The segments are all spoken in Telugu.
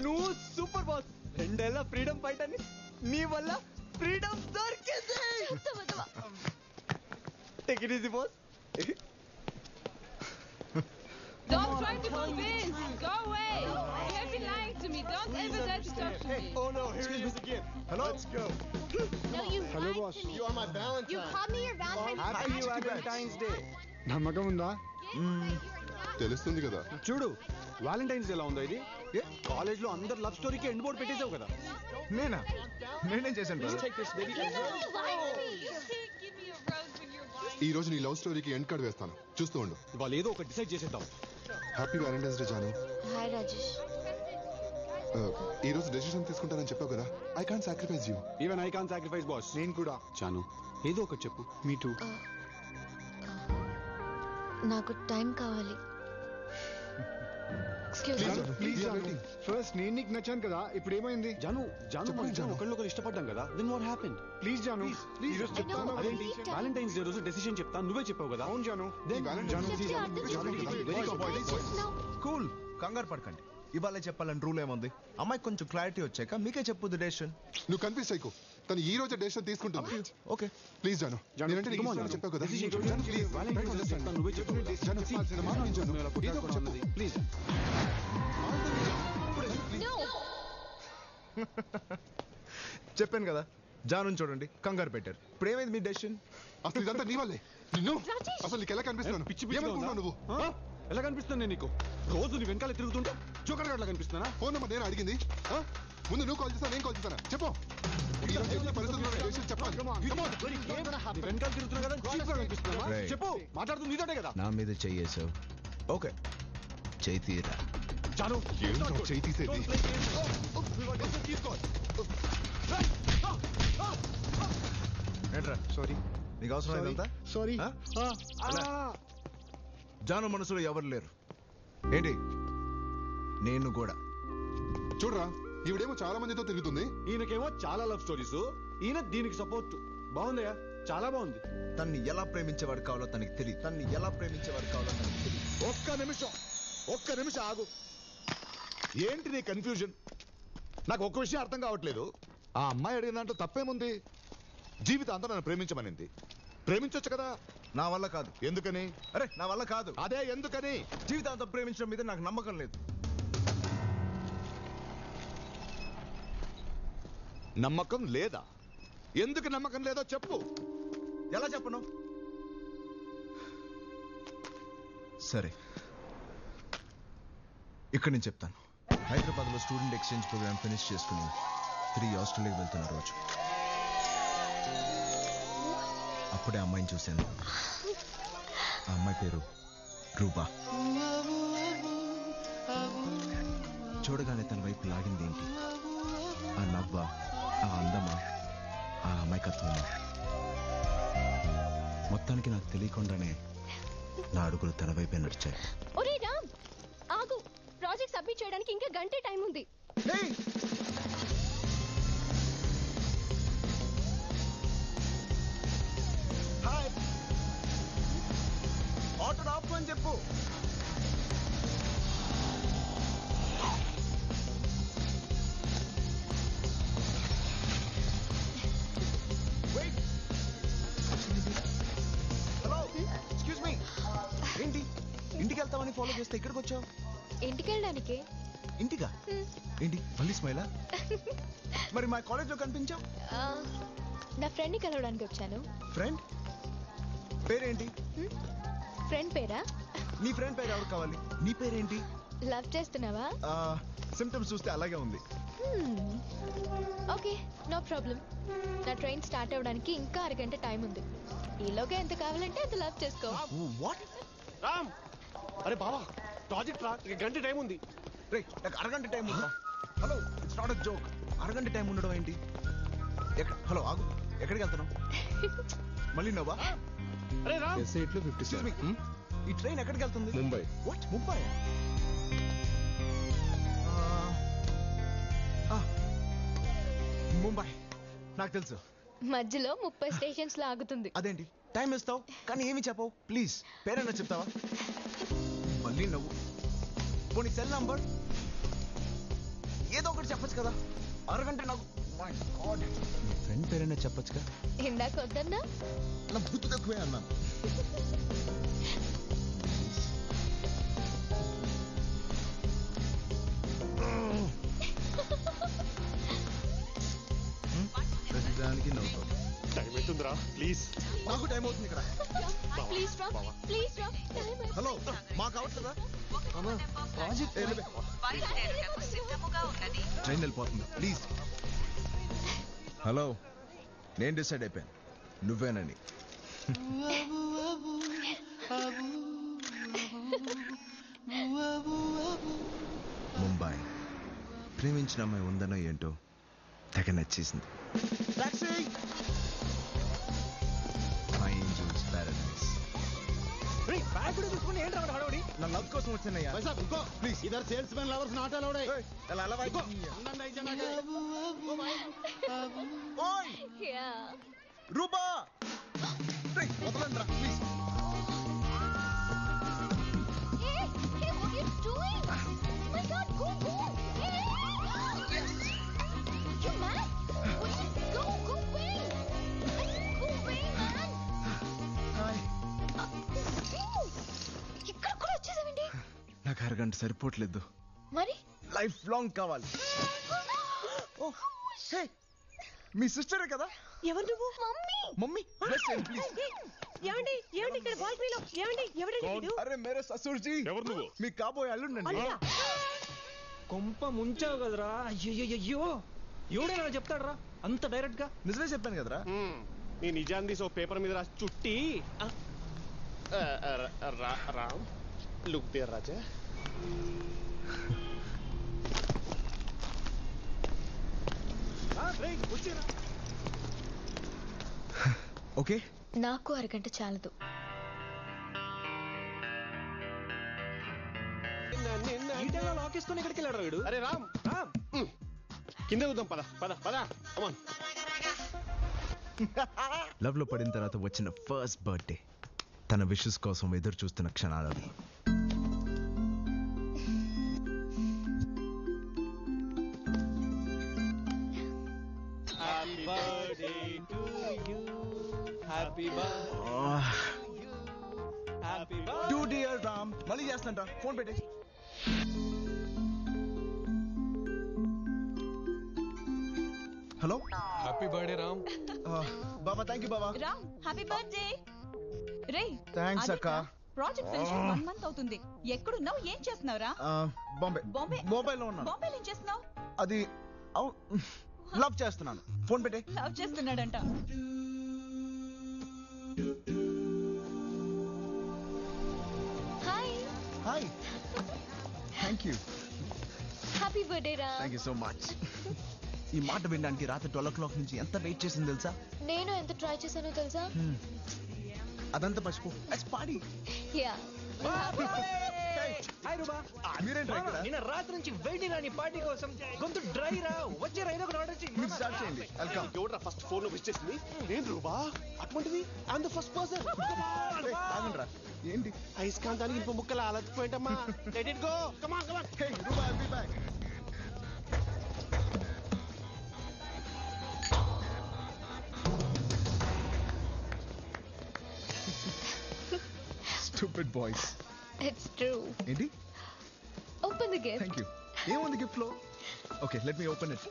నువ్వు సూపర్ బాస్. 2 ఏళ్ల ఫ్రీడమ్ ఫైట్ అని నీ వల్ల ఫ్రీడమ్ దొరికింది. Take it easy boss. Don't try to convince. Go away. You have been lying to me. Don't ever dare to talk to me. Oh no, here it is again. Hello. Let's go. No, you lied boss. to me. You are my Valentine. You called me your Valentine's Happy Valentine's Day. నమ్మకం ఉందా? తెలుస్తుంది కదా. చూడు వాలంటైన్స్ ఎలా ఉందో ఇది. కాలేజ్ లో అందరు లవ్ స్టోరీకి ఎండ్ బోర్డ్ పెట్టేసావు కదా. నేనేం చేశాను? ఈ రోజు నీ లవ్ స్టోరీకి ఎండ్ కార్డ్ వేస్తాను, చూస్తూ ఉండు. వాళ్ళు ఏదో ఒకటి డిసైడ్ చేసేద్దాం. హ్యాపీ వ్యాలంటైన్స్ డే జాను. హాయ్ రాజేష్. ఈ రోజు డెసిషన్ తీసుకుంటానని చెప్పావు కదా. I can't sacrifice you. Even I can't sacrifice boss. నేను కూడా. చాను ఏదో ఒకటి చెప్పు. Me too. నాకు టైం కావాలి. ఫస్ట్ నేను నీకు నచ్చాను కదా, ఇప్పుడు ఏమైంది? జాను ఒకళ్ళొకరు ఇష్టపడ్డాం కదా. Then what happened? ప్లీజ్ జాను, ఈ రోజు చెప్తాను. అదేంటి వాలంటైన్స్ డే రోజు డెసిషన్ చెప్తాను, నువ్వే చెప్పావు కదా. అవును జాను. కూల్, కంగారు పడకండి. ఇవాళ చెప్పాలని రూల్ ఏముంది? అమ్మాయికి కొంచెం క్లారిటీ వచ్చాక మీకే చెప్పొద్దు డెసిషన్. నువ్వు కన్ఫ్యూజ్ అయ్యకు. తను ఈ రోజు డెసిషన్ తీసుకుంటుంది. ఓకే ప్లీజ్ జాను, నేనంటే నీకు ఇష్టం అని చెప్పావు కదా. నువ్వే చెప్పు. ప్లీజ్. చెప్పాను కదా, జాను చూడండి కంగారు పెట్టారు. ఇప్పుడు ఏమైంది మీ డెసిషన్? అసలు ఇదంతా నీ వల్లే. నిన్ను అసలు నీకు ఎలా కనిపిస్తున్నాను? పిచ్చి ఏమనుకున్నావు నువ్వు? ఎలా కనిపిస్తాను నేను నీకు? రోజు నీ వెనకాల తిరుగుతుంటా జోకర్ అట్లా కనిపిస్తున్నా? ఫోన్ నెంబర్ నేను అడిగింది. ముందు నువ్వు కాల్ చేస్తా, నేను కాల్ చేస్తాను. చెప్పు. ఈ రోజు ఎన్ని పరిస్థితుల్లో డెసిషన్ చెప్పాలి. వెనకాల తిరుగుతున్నా కదా, చీప్ గా కనిపిస్తున్నా? చెప్పు. మాట్లాడుతుంది నీతోటే కదా. నా మీద చెయ్యేసావు. ఓకే, చెయ్యి తీరా. చాలు. చేయి తీసేది. ఏంట్రా సారీ, నీకు అవసరం లేదంతా? సారీ. జాను మనసులో ఎవరు లేరు ఏంటి? నేను కూడా. చూడరా, ఈవిడేమో చాలా మందితో తిరుగుతుంది. ఈయనకేమో చాలా లవ్ స్టోరీస్, ఈయన దీనికి సపోర్ట్. బాగుందయ్యా, చాలా బాగుంది. తన్ని ఎలా ప్రేమించేవాడు కావాలో తనకి తెలియదు. ఒక్క నిమిషం ఆగు. ఏంటి నీ కన్ఫ్యూజన్? నాకు ఒక్క విషయం అర్థం కావట్లేదు. ఆ అమ్మాయి అడిగిన దాంట్లో తప్పేముంది? జీవితాంతం నన్ను ప్రేమించమనింది. ప్రేమించొచ్చు కదా. నా వల్ల కాదు. ఎందుకని? అరే నా వల్ల కాదు. అదే ఎందుకని? జీవితాంతం ప్రేమించడం మీద నాకు నమ్మకం లేదు. నమ్మకం లేదా? ఎందుకు నమ్మకం లేదో చెప్పు. ఎలా చెప్పను? సరే, ఇక్కడ నేను చెప్తాను. హైదరాబాద్ లో స్టూడెంట్ ఎక్స్చేంజ్ ప్రోగ్రామ్ ఫినిష్ చేసుకుని తిరిగి ఆస్ట్రేలియాకి వెళ్తున్న రోజు అప్పుడే అమ్మాయిని చూశాను. ఆ అమ్మాయి పేరు రూపా. చూడగానే తన వైపు లాగింది ఏంటి? ఆ నవ్వ, ఆ అందమా, ఆ అమాయకత్వమా? మొత్తానికి నాకు తెలియకుండానే నా అడుగులు తన వైపే నడిచాయి. ఒరే రామ్, ఆగు. ప్రాజెక్ట్ సబ్మిట్ చేయడానికి ఇంకా గంటే టైం ఉంది. హాయ్, ఆటో ఆపు అని చెప్పు. Hello, excuse me. ఏంటి ఇంటికి వెళ్తామని ఫాలో చేస్తే ఇక్కడికి వచ్చావు? ఇంటికి వెళ్ళడానికి. ఇంటిగా? ఏంటి మళ్ళీ స్మైలా? మరి మా కాలేజ్లో కనిపించావు. నా ఫ్రెండ్ని కలవడానికి వచ్చాను. ఫ్రెండ్ పేరేంటి? ఫ్రెండ్ పేరా? నీ ఫ్రెండ్ పేరు ఎవరు కావాలి? నీ పేరేంటి? లవ్ చేస్తున్నావా? సిమ్టమ్స్ చూస్తే అలాగే ఉంది. Okay, no problem. నా ట్రైన్ స్టార్ట్ అవ్వడానికి ఇంకా అరగంట టైం ఉంది. ఈలోగా ఎంత కావాలంటే అంత లవ్ చేసుకో. వాట్? రామ్, అరే బావా, ప్రాజెక్ట్ రా, గంట టైం ఉంది. రే, నాకు అరగంట టైం ఉందా? Hello, it's not a joke. అరగంట టైం ఉండడం ఏంటి? హలో ఆగు, ఎక్కడికి వెళ్తున్నావు? మళ్ళీ నవ్వా? అరే రామ్, Excuse me, ఈ ట్రైన్ ఎక్కడికి వెళ్తుంది? ముంబై. వాట్? ముంబై? ముంబై నాకు తెలుసు. మధ్యలో 30 స్టేషన్స్ లో ఆగుతుంది. అదేంటి టైం ఇస్తావు కానీ ఏమి చెప్పవు? ప్లీజ్ పేరైనా చెప్తావా? మళ్ళీ నవ్వు. పోనీ సెల్ నంబర్? ఏదో ఒకటి చెప్పొచ్చు కదా. అరగంట నాకు ఫ్రెండ్ పేరైనా చెప్పొచ్చుగా. ఇందాక వద్దన్నా నా బుద్ధి తక్కువే అన్నాను. ప్రతిదానికి నవ్వుతావు. టైం అవుతుందిరా ప్లీజ్. నాకు టైం అవుతుంది ఇక్కడ. ప్లీజ్ రా ప్లీజ్ రా హలో మాకు అవట్లేదా? ట్రైన్ వెళ్ళిపోతుంది ప్లీజ్. హలో నేను డిసైడ్ అయిపోయాను నువ్వేనని. ముంబై ప్రేమించిన అమ్మాయి ఉందనో ఏంటో తెగ నచ్చేసింది. నా లవ్ కోసం వచ్చానయ్యా. ప్లీజ్ ఇద్దరు salesmen lovers not allowed. Rupa వదలండి రా ప్లీజ్. నాకు అరగంట సరిపోవట్లేదు. మరి లైఫ్ లాంగ్ కావాలి. మీ సిస్టరే కదా? ఎవరు నువ్వు? Mummy please. ఏమండి ఏమండి ఇక్కడ బాల్కనీలో ఏమండి ఎవరండి వీడు? అరే మేరే ససూర్జీ. ఎవరు నువ్వు? మీ కాబోయే అల్లుండండి. కొంప ముంచావు కదరా. అయ్యో ఎవడైనా చెప్తాడు రా అంత డైరెక్ట్ గా? నిజమే చెప్పాను కదరా. నీ నిజాన్ని తీసి పేపర్ మీద రాసి చుట్టి Ram look there Raja. Okay నాకు అరగంట చాలదు. లాకేసుకొని ఎక్కడికి వెళ్ళాడు వీడు? అరే రామ్ రామ్ కింద చూద్దాం. పద పద పద కమాన్. లవ్ లో పడిన తర్వాత వచ్చిన ఫస్ట్ బర్త్డే తన విషెస్ కోసం ఎదురు చూస్తున్న క్షణాలు. మళ్ళీ చేస్తాంట. ఫోన్ పెట్టే. Hello happy birthday Ram. Baba thank you Baba. Ram happy birthday. Ray thanks అక్క. ప్రాజెక్ట్ ఫినిష్ 1 మంత్ అవుతుంది. ఎక్కడున్నావు? ఏం చేస్తున్నావురా? బాంబే మొబైల్లో ఉన్నాను. బాంబేలో ఏం చేస్తున్నావు? అది లవ్ చేస్తున్నాను. ఫోన్ పెట్టే. లవ్ చేస్తున్నాడంట. Hi hi thank you. Happy birthday రా. Thank you so much. ఈ మాట వినడానికి రాత్రి 12 o'clock నుంచి ఎంత వెయిట్ చేసింది తెలుసా? నేను ఎంత ట్రై చేశానో తెలుసా? అదంతా మర్చిపో. Let's party. Yeah hi Ruba. మీరేంట్రా ఇక్కడ? నిన్న రాత్రి నుంచి వెయిటింగ్ నీ పార్టీ కోసం. గొంతు డ్రై రా. వచ్చే రైలు ఒక ఆర్డర్ చేయి. మీరు స్టార్ట్ చేయండి. వెల్కమ్. ఎవడ్రా ఫస్ట్ ఫోన్ లో విష్ చేసింది? నేను రూబా. అటువంటిది ఐఎమ్ ద ఫస్ట్ పర్సన్. ఆగండ్రా. ఏంటి? అయస్కాంతానికి ఇంప ముక్కల అలసిపోయింటమ్మా. Let it go. Come on come on. Hey Ruba I'll be back. Stupid boys. It's true. ఏంటి? Open the gift. Thank you. ఏముంది గిఫ్ట్ లో? Okay let me open it.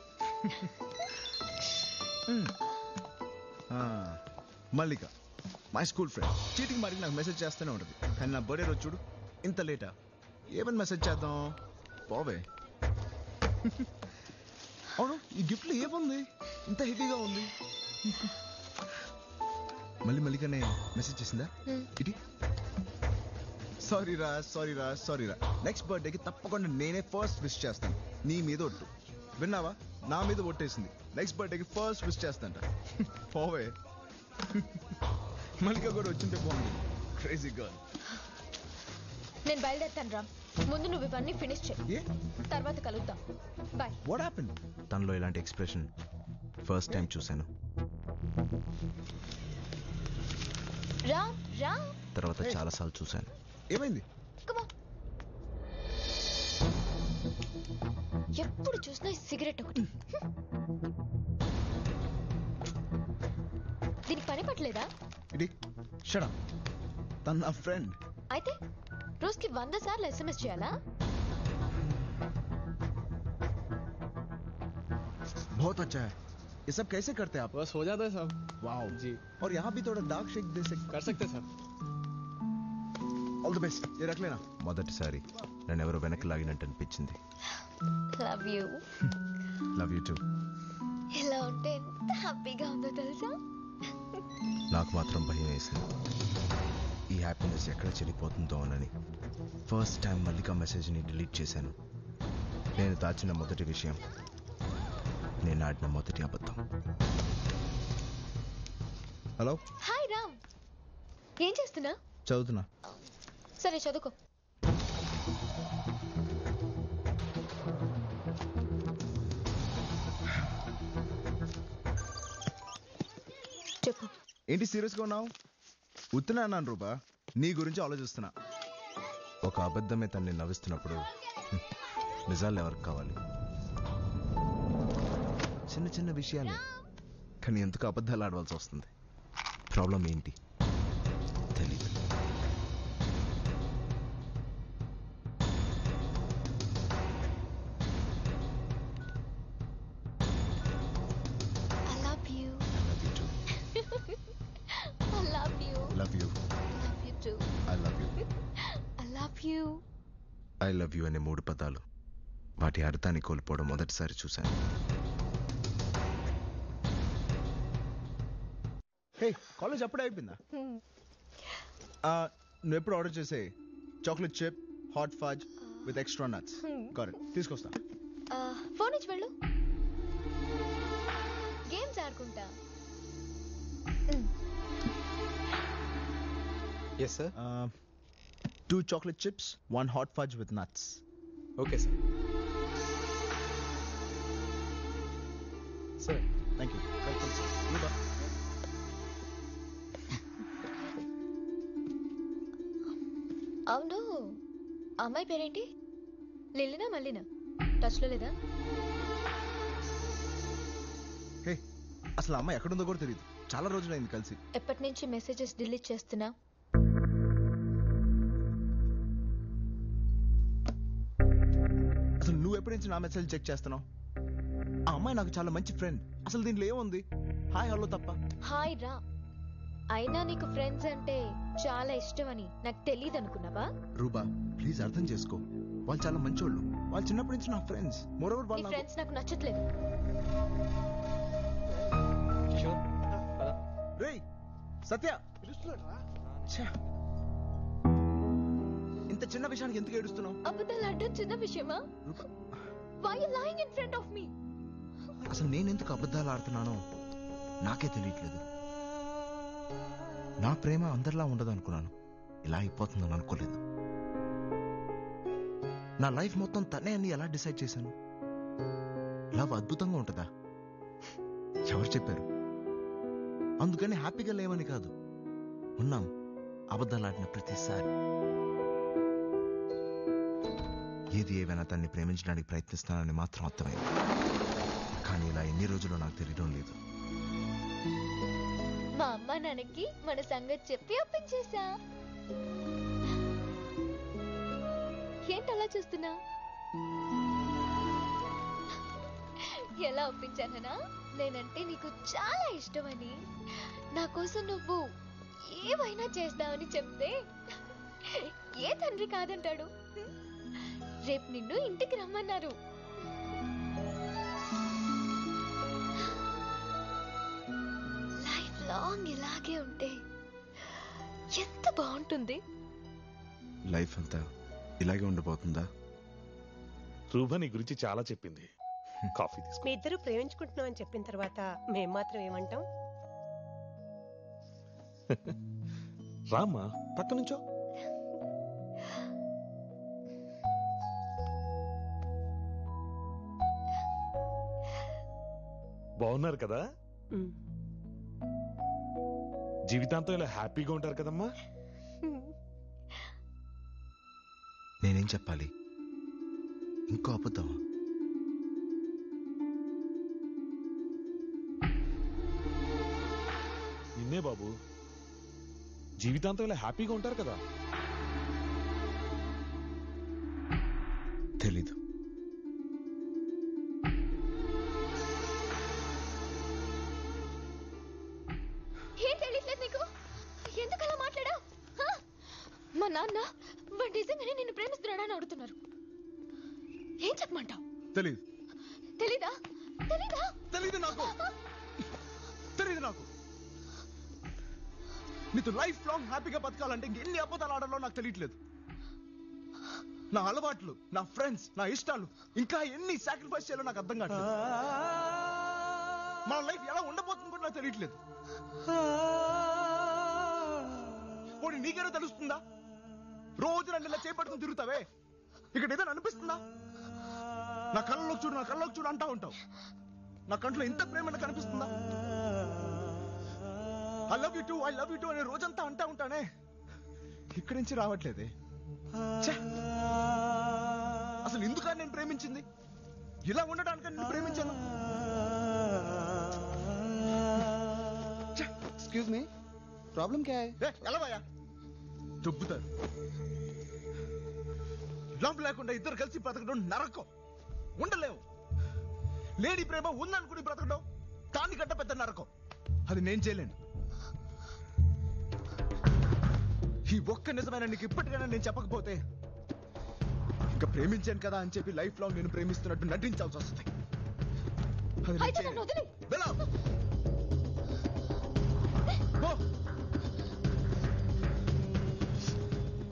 Mallika my school friend. Cheating మాటికి నాకు మెసేజ్ చేస్తూనే ఉంటుంది. కానీ నా బర్త్డే రోజు చూడు ఇంత లేటా. ఏమని మెసేజ్ చేద్దాం? పోవే. అవును ఈ గిఫ్ట్ లో ఏముంది ఇంత హెవీగా ఉంది? మళ్ళీ మల్లికనే మెసేజ్ చేసిందా? ఇటీ. సారీ రా. నెక్స్ట్ బర్త్డేకి తప్పకుండా నేనే ఫస్ట్ విష్ చేస్తాను. నీ మీద ఒట్టు. విన్నావా? నా మీద ఒట్టేసింది. నెక్స్ట్ బర్త్డేకి ఫస్ట్ విష్ చేస్తాంట. పోవే. మల్లిక కూడా వచ్చింటే బాగుంది. Crazy girl. నేను బయలుదేరుతాను రా. ముందు నువ్వు ఇవన్నీ ఫినిష్ చేయి. తర్వాత కలుద్దాం. బాయ్. What happen? తనలో ఇలాంటి ఎక్స్ప్రెషన్ ఫస్ట్ టైం చూశాను. రా రా. తర్వాత చాలాసార్లు చూశాను. ఏమైంది? Come on. ఎప్పుడు చూసినా ఈ సిగరెట్ ఒకటి. దీనికి పని పట్టలేదా? ఇది షడా తన నా ఫ్రెండ్. అయితే రోజుకి 100 సార్లు SMS చేయాలా? बहुत अच्छा है. ये सब कैसे करते हैं आप? बस हो जाता है साहब. वाओ जी. और यहाँ भी थोड़ा डार्क शेक दे सकते. कर सकते साहब. All the best. ये रख लेना. మొదటిసారి నన్ను ఎవరో వెనక్కి లాగినట్టు అనిపించింది. Love you. Love you two. ఇలా ఉంటే ఎంత హ్యాపీగా ఉందో తెలుసా? నాకు మాత్రం భయం వేసింది, ఈ హ్యాపీనెస్ ఎక్కడ చెడిపోతుందో అని. ఫస్ట్ టైం మల్లిక మెసేజ్ని డిలీట్ చేశాను. నేను దాచిన మొదటి విషయం, నేను ఆడిన మొదటి అబద్ధం. హలో. హాయ్ రామ్, ఏం చేస్తున్నా? చదువుతున్నా. సరే చదువుకో. చెప్పు. ఏంటి సీరియస్గా ఉన్నావు? ఉత్తనే అన్నాను రూపా, నీ గురించి ఆలోచిస్తున్నా. ఒక అబద్ధమే తన్ని నవ్విస్తున్నప్పుడు నిజాలు ఎవరికి కావాలి? చిన్న చిన్న విషయాలే, కానీ ఎందుకు అబద్ధాలు ఆడవలసి వస్తుంది? ప్రాబ్లం ఏంటి తెలీదు. I love you. I love you too. I love you. Love you. Love you too. I love you. I love you. I love you అనే 3 పదాలు, వాటి అర్థాన్ని కోల్పోవడం మొదటిసారి చూశాను. హే, కాలేజ్ అప్పుడే అయిపోయిందా? నువ్వు ఎప్పుడు ఆర్డర్ చేసే chocolate chip hot phage with extra nuts. Correct, తీసుకొస్తా. ఫోన్ ఇచ్చి వెళ్ళు. గేమ్స్ ఆడుకుంటా. Yes sir. 2 chocolate chips, 1 hot fudge with nuts. Okay sir. Sir. Thank you. Welcome sir. అవును, అమ్మాయి పేరేంటి? లిల్లినా మల్లినా? టచ్లో లేదా? హే, అసలు అమ్మాయి ఎక్కడుందో కూడా తెలియదు. చాలా రోజులైంది కలిసి. ఎప్పటి నుంచి మెసేజెస్ డిలీట్ చేస్తున్నా? అసలు నువ్వు ఎప్పటి నుంచి నా మెసేజ్ చెక్ చేస్తున్నావు? ఆ అమ్మాయి నాకు చాలా మంచి ఫ్రెండ్. అసలు దీంట్లో ఏముంది? హాయ్ హలో తప్ప. హాయ్ రా. అయినా నీకు ఫ్రెండ్స్ అంటే చాలా ఇష్టం అని నాకు తెలియదు అనుకున్నావా? రూబా, ప్లీజ్ అర్థం చేసుకో. వాళ్ళు చాలా మంచోళ్ళు. వాళ్ళు చిన్నప్పటి నుంచి నా ఫ్రెండ్స్. మోరోవర్ నీ వాళ్ళు ఫ్రెండ్స్ నాకు నచ్చట్లేదు. Sure. పద. రేయ్ సత్య, ఛే, ఇంత చిన్న విషయానికి ఎందుకు ఏడుస్తున్నావు? అబద్ధాలు ఆడడం చిన్న విషయమా? రూబా, Why you lying in front of me? అసలు నేనెందుకు అబద్ధాలు ఆడుతున్నానో నాకే తెలియట్లేదు. నా ప్రేమ అందరిలా ఉండదు అనుకున్నాను, ఇలా అయిపోతుందని అనుకోలేదు. నా లైఫ్ మొత్తం తనే అని ఎలా డిసైడ్ చేశాను? లవ్ అద్భుతంగా ఉంటుందా? ఎవరు చెప్పారు? అందుకని హ్యాపీగా లేవని కాదు, ఉన్నాం అబద్ధాలు ఆడిన ప్రతిసారి. ఏది ఏవైనా తన్ని ప్రేమించడానికి ప్రయత్నిస్తానని మాత్రం అర్థమైంది. కానీ ఇలా ఎన్ని రోజులు నాకు తెలియడం లేదు. మా అమ్మ నాన్నకి మన సంగతి చెప్పి ఒప్పించేశా. ఏంటలా చూస్తున్నా? ఎలా ఒప్పించానా? నేనంటే నీకు చాలా ఇష్టమని, నా కోసం నువ్వు ఏమైనా చేస్తావని చెప్తే ఏ తండ్రి కాదంటాడు? రేపు నిన్ను ఇంటికి రమ్మన్నారు. లైఫ్ లాంగ్ ఇలాగే ఉంటే ఎంత బాగుంటుంది. లైఫ్ అంతా ఇలాగే ఉండిపోతుందా? రూపా నీ గురించి చాలా చెప్పింది. కాఫీ తీసుకో. మీ ఇద్దరు ప్రేమించుకుంటున్నాం అని చెప్పిన తర్వాత మేం మాత్రం ఏమంటాం? రామ్మా, పక్క నుంచో. బాగున్నారు కదా? జీవితాంతం ఇలా హ్యాపీగా ఉంటారు కదమ్మా? నేనేం చెప్పాలి? ఇంకో అబద్ధమా? నిన్నే బాబు. జీవితాంతం ఇలా హ్యాపీగా ఉంటారు కదా. తెలీదు. ఏం తెలియట్లేదు నీకు? ఎందుకలా మాట్లాడా? మా నాన్న వాడు నిజంగానే నిన్ను ప్రేమిస్తున్నాడని అడుగుతున్నారు. ఏం చెప్పమంటావు? తెలీదు. తెలీదా? తెలీదా? తెలీదు నాకు. తెలీదు నాకు. నీతో లైఫ్ లాంగ్ హ్యాపీగా బతకాలంటే ఎన్ని అబద్ధాలు ఆడాలో నాకు తెలియట్లేదు. నా అలవాట్లు, నా ఫ్రెండ్స్, నా ఇష్టాలు, ఇంకా ఎన్ని సాక్రిఫైస్ చేయాలో నాకు అర్థం కావట్లేదు. మన లైఫ్ ఎలా ఉండబోతుంది కూడా నాకు తెలియట్లేదు. పోనీ నీకేనా తెలుస్తుందా? రోజు నన్ను ఇలా చేపట్టుకుని తిరుగుతావే, ఇక్కడ ఏదైనా అనిపిస్తుందా? నా కళ్ళలోకి చూడు, నా కళ్ళలోకి చూడు అంటా ఉంటావు. నా కంట్లో ఇంత ప్రేమ కనిపిస్తుందా? ఐ లవ్ యూ టూ అనే రోజంతా అంటా ఉంటానే, ఇక్కడి నుంచి రావట్లేదే. అసలు ఎందుకని నేను ప్రేమించింది? ఇలా ఉండడానికి నేను ప్రేమించాను. ఎక్స్క్యూజ్ మీ, ప్రాబ్లం క్యా హై? ఎలా భయ్యా దుబ్బుతారు. లవ్ లేకుండా ఇద్దరు కలిసి బ్రతకడం నరకం. ఉండలేము. లేడీ ప్రేమ ఉందనుకుని బ్రతకడం దానికంటే పెద్ద నరకం. అది నేను చేయలేను. ఈ ఒక్క నిజమైన నీకు ఇప్పటికైనా నేను చెప్పకపోతే ఇంకా ప్రేమించాను కదా అని చెప్పి లైఫ్ లాంగ్ నేను ప్రేమిస్తున్నట్టు నటించాల్సి వస్తుంది. అది నేను చేయలేను. వెళ్ళా.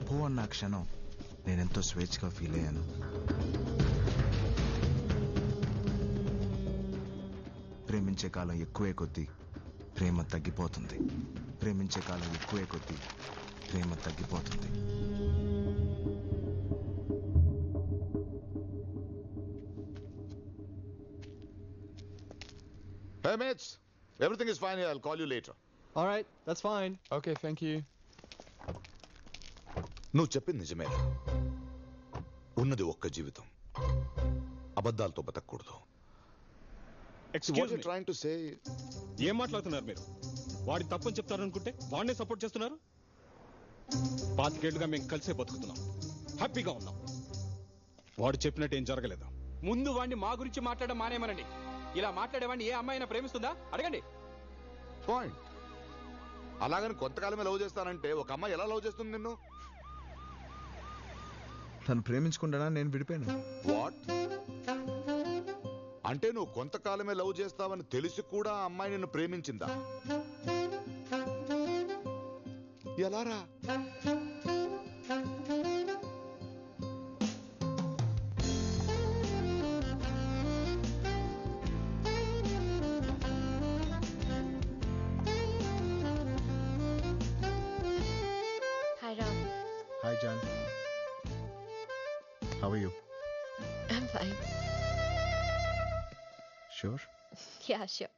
పో అన్న క్షణం నేనెంతో స్వేచ్ఛగా ఫీల్ అయ్యాను. ప్రేమించే కాలం ఎక్కువే కొద్దీ ప్రేమ తగ్గిపోతుంది. ప్రేమించే కాలం ఎక్కువే కొద్దీ ప్రేమ తగ్గిపోతుంది. Hey mates, everything is fine here. I'll call you later. All right, that's fine. Okay, thank you. నువ్వు చెప్పింది నిజమే. ఉన్నది ఒక్క జీవితం. అబద్ధాలతో బతకూడదు. Trying to say. ఏం మాట్లాడుతున్నారు మీరు? వాడి తప్పని చెప్తారనుకుంటే వాడినే సపోర్ట్ చేస్తున్నారు. 25 ఏళ్లుగా మేము కలిసే బతుకుతున్నాం, హ్యాపీగా ఉన్నాం. వాడు చెప్పినట్టు ఏం జరగలేదు. ముందు వాడిని మా గురించి మాట్లాడడం మానేమనండి. ఇలా మాట్లాడేవాడిని ఏ అమ్మాయినా ప్రేమిస్తుందా అడగండి. పాయింట్. అలాగని కొంతకాలమే లవ్ చేస్తానంటే ఒక అమ్మాయి ఎలా లవ్ చేస్తుంది నిన్ను? తను ప్రేమించుకుంటానా నేను విడిపోయాను. వాట్? అంటే నువ్వు కొంతకాలమే లవ్ చేస్తావని తెలిసి కూడా ఆ అమ్మాయి నిన్ను ప్రేమించిందా? ఎలారా? Hi Ram. Hi Jan. How are you? I'm fine. Sure? Yeah, sure.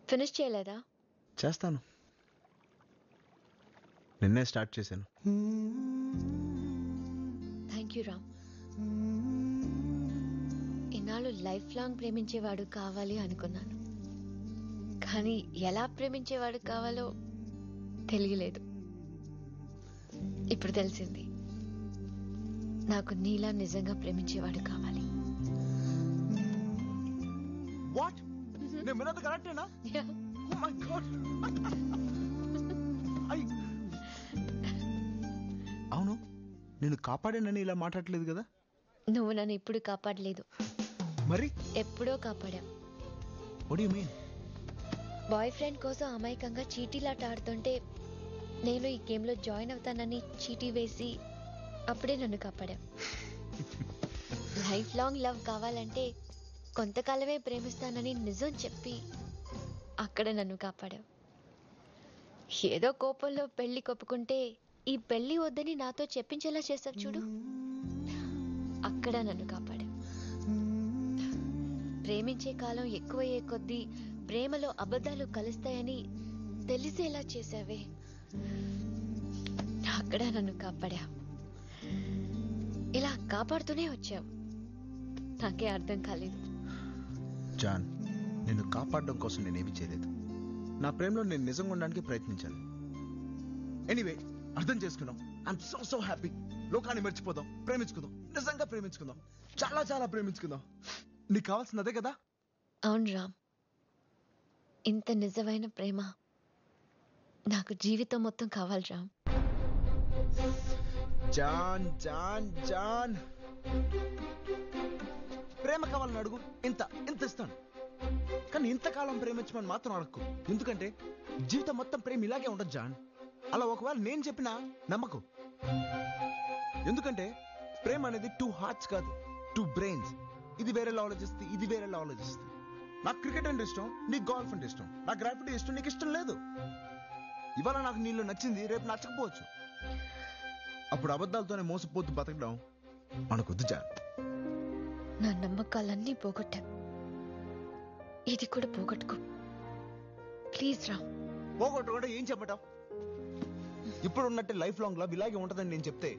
Finish చేయలేదా? చేస్తాను. నిన్నే స్టార్ట్ చేశాను. Thank you Ram. ఇన్నాళ్ళు లైఫ్ లాంగ్ ప్రేమించేవాడు కావాలి అనుకున్నాను, కానీ ఎలా ప్రేమించేవాడు కావాలో తెలియలేదు. ఇప్పుడు తెలిసింది. నాకు నీలా నిజంగా ప్రేమించేవాడు కావాలి. వాట్? నేను విన్నది కరెక్టేనా? Oh my god. అవును, నేను కాపాడానని ఇలా మాట్లాడలేదు కదా? నువ్వు నన్ను ఇప్పుడు కాపాడలేదు, మరి ఎప్పుడో కాపాడా. What do you mean? Boyfriend కోసం అమాయకంగా చీటీలాట ఆడుతుంటే నేను ఈ గేమ్లో జాయిన్ అవుతానని చీటీ వేసి అప్పుడే నన్ను కాపాడా. లైఫ్ లాంగ్ లవ్ కావాలంటే కొంతకాలమే ప్రేమిస్తానని నిజం చెప్పి అక్కడ నన్ను కాపాడా. ఏదో కోపంలో పెళ్లి కొప్పుకుంటే ఈ పెళ్లి వద్దని నాతో చెప్పించేలా చేస్తావు చూడు, అక్కడ నన్ను కాపాడా. ప్రేమించే కాలం ఎక్కువయ్యే కొద్దీ ప్రేమలో అబద్ధాలు కలుస్తాయని తెలిసేలా చేసావే, అక్కడ నన్ను కాపాడా. ఇలా కాపాడుతూనే వచ్చావు, నాకే అర్థం కాలేదు. జాన్, నిన్ను కాపాడడం కోసం నేనేమీ చేయలేదు. నా ప్రేమలో నేను నిజంగా ఉండడానికి ప్రయత్నించాను. ఎనీవే, అర్థం చేసుకున్నాం. I'm so happy. లోకాన్ని మర్చిపోదాం, ప్రేమించుకుందాం, నిజంగా ప్రేమించుకుందాం, చాలా చాలా ప్రేమించుకుందాం. నీకు కావాల్సింది అదే కదా? అవును రామ్, ఇంత నిజమైన ప్రేమ నాకు జీవితం మొత్తం కావాలి రామ్. జాన్ జాన్ జాన్, ప్రేమ కావాలని అడుగు, ఇంత ఇస్తాను. కానీ ఇంతకాలం ప్రేమించమని మాత్రం అడగకు. ఎందుకంటే జీవితం మొత్తం ప్రేమ ఇలాగే ఉండదు జాన్. అలా ఒకవేళ నేను చెప్పినా నమ్మకు. ఎందుకంటే ప్రేమ అనేది 2 hearts కాదు, 2 brains. ఇది వేరేలా ఆలోచిస్తుంది, ఇది వేరేలా ఆలోచిస్తుంది. నాకు క్రికెట్ అంటే ఇష్టం, నీకు గోల్ఫ్ అంటే ఇష్టం. నాకు గ్రాఫిటీ ఇష్టం, నీకు ఇష్టం లేదు. ఇవాళ నాకు నీళ్ళు నచ్చింది, రేపు నచ్చకపోవచ్చు. అప్పుడు అబద్ధాలతోనే మోసపోతూ బతకడం మనకొద్దు జాన్. నా నమ్మకాలన్నీ పోగొట్టా, ఇది కూడా పోగొట్టుకో ప్లీజ్ రామ్. పోగొట్టుకుంటే ఏం చెప్పటం? ఇప్పుడు ఉన్నట్టే లైఫ్ లాంగ్ లవ్ ఇలాగే ఉంటుందని నేను చెప్తే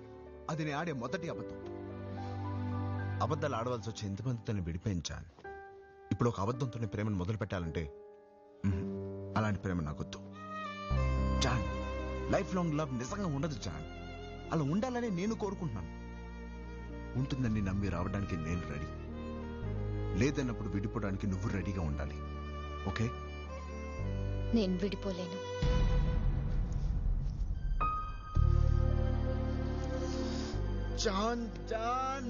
అది నేను ఆడే మొదటి అబద్ధం. అబద్ధాలు ఆడవలసి వచ్చి ఎంతమందితో విడిపోయించాను. ఇప్పుడు ఒక అబద్ధంతోనే ప్రేమను మొదలు పెట్టాలంటే అలాంటి ప్రేమ నాకొద్దు జాన్. లైఫ్ లాంగ్ లవ్ నిజంగా ఉండదు జాన్. అలా ఉండాలని నేను కోరుకుంటున్నాను. ఉంటుందని నమ్మి రావడానికి నేను రెడీ. లేదన్నప్పుడు విడిపోవడానికి నువ్వు రెడీగా ఉండాలి. ఓకే? నేను విడిపోలేను. జాన్